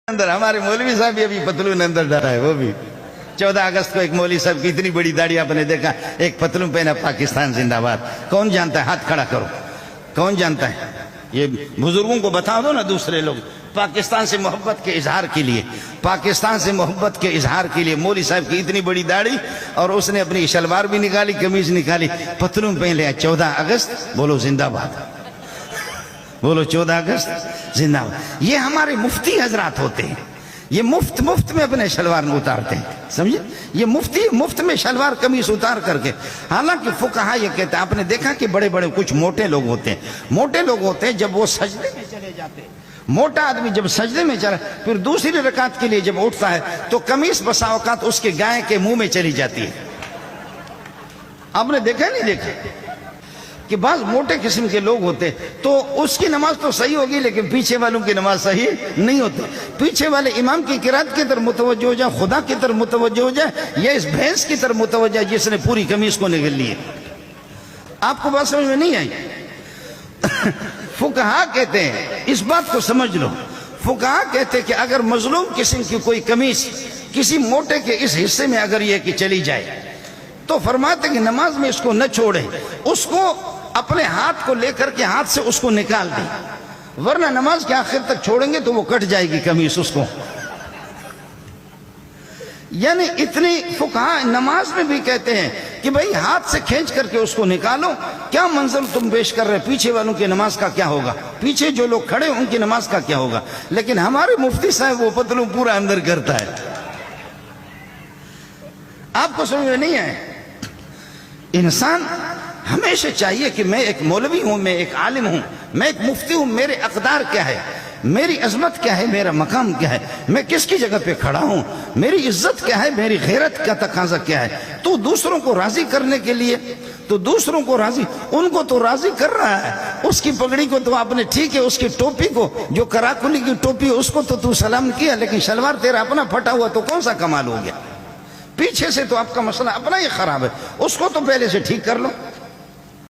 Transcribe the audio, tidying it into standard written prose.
اندر ہمارے مولوی صاحب بھی ابھی پتلون اندر ڈالا ہے. وہ بھی 14 اگست کو ایک مولوی صاحب کی اتنی بڑی داڑھی آپ نے دیکھا, ایک پتلون پہنا, پاکستان زندہ باد. کون جانتا ہے؟ ہاتھ کھڑا کرو. کون جانتا ہے؟ یہ بزرگوں کو بتا دو نا. دوسرے لوگ پاکستان سے محبت کے اظہار کے لیے, پاکستان سے محبت کے اظہار کے لیے مولوی صاحب کی اتنی بڑی داڑھی, اور اس نے اپنی شلوار بھی نکالی, قمیض نکالی, پتلون پہن لیا. 14 اگست بولو زندہ باد, بولو 14 اگست زندہ باد. یہ ہمارے مفتی حضرات ہوتے ہیں, یہ مفت میں اپنے شلوار اتارتے ہیں, سمجھے؟ یہ مفتی مفت میں شلوار قمیص اتار کر کے. حالانکہ فقہا یہ کہتے ہیں, آپ نے دیکھا کہ بڑے بڑے کچھ موٹے لوگ ہوتے ہیں, موٹے لوگ ہوتے ہیں, جب وہ سجدے میں چلے جاتے ہیں, موٹا آدمی جب سجدے میں چلا پھر دوسری رکعت کے لیے جب اٹھتا ہے تو قمیص بسا اوقات اس کے گائے کے منہ میں چلی جاتی ہے. آپ نے دیکھا نہیں دیکھا کہ بعض موٹے قسم کے لوگ ہوتے تو اس کی نماز تو صحیح ہوگی لیکن پیچھے والوں کی نماز صحیح نہیں ہوتی. پیچھے والے امام کی قرات کی طرف متوجہ ہو جائے, خدا کی طرف متوجہ ہو جائے, یا اس بھینس کی طرف متوجہ جس نے پوری قمیص کو نگل لی ہے. آپ کو بات سمجھ میں نہیں آئی؟ فقہا کہتے ہیں, اس بات کو سمجھ لو, فقہا کہتے ہیں کہ اگر مظلوم قسم کی کوئی قمیص کسی موٹے کے اس حصے میں اگر یہ کہ چلی جائے تو فرماتے ہیں کہ نماز میں اس کو نہ چھوڑیں, اس کو اپنے ہاتھ کو لے کر کے ہاتھ سے اس کو نکال دیں, ورنہ نماز کے آخر تک چھوڑیں گے تو وہ کٹ جائے گی قمیص اس کو. یعنی اتنی فقہا نماز میں بھی کہتے ہیں کہ بھئی ہاتھ سے کھینچ کر کے اس کو نکالو. کیا منظر تم پیش کر رہے, پیچھے والوں کی نماز کا کیا ہوگا, پیچھے جو لوگ کھڑے ان کی نماز کا کیا ہوگا. لیکن ہمارے مفتی صاحب وہ پتلون پورا اندر کرتا ہے. آپ کو سمجھ میں نہیں آئے؟ انسان ہمیشہ چاہیے کہ میں ایک مولوی ہوں, میں ایک عالم ہوں, میں ایک مفتی ہوں, میرے اقدار کیا ہے, میری عظمت کیا ہے, میرا مقام کیا ہے, میں کس کی جگہ پہ کھڑا ہوں, میری عزت کیا ہے, میری غیرت کا تقاضا کیا ہے. تو دوسروں کو راضی کرنے کے لیے, تو دوسروں کو راضی, ان کو تو راضی کر رہا ہے, اس کی پگڑی کو تو آپ نے ٹھیک ہے, اس کی ٹوپی کو جو کراکلی کی ٹوپی اس کو تو سلام کیا, لیکن شلوار تیرا اپنا پھٹا ہوا تو کون سا کمال ہو گیا. پیچھے سے تو آپ کا مسئلہ اپنا ہی خراب ہے, اس کو تو پہلے سے ٹھیک کر لو.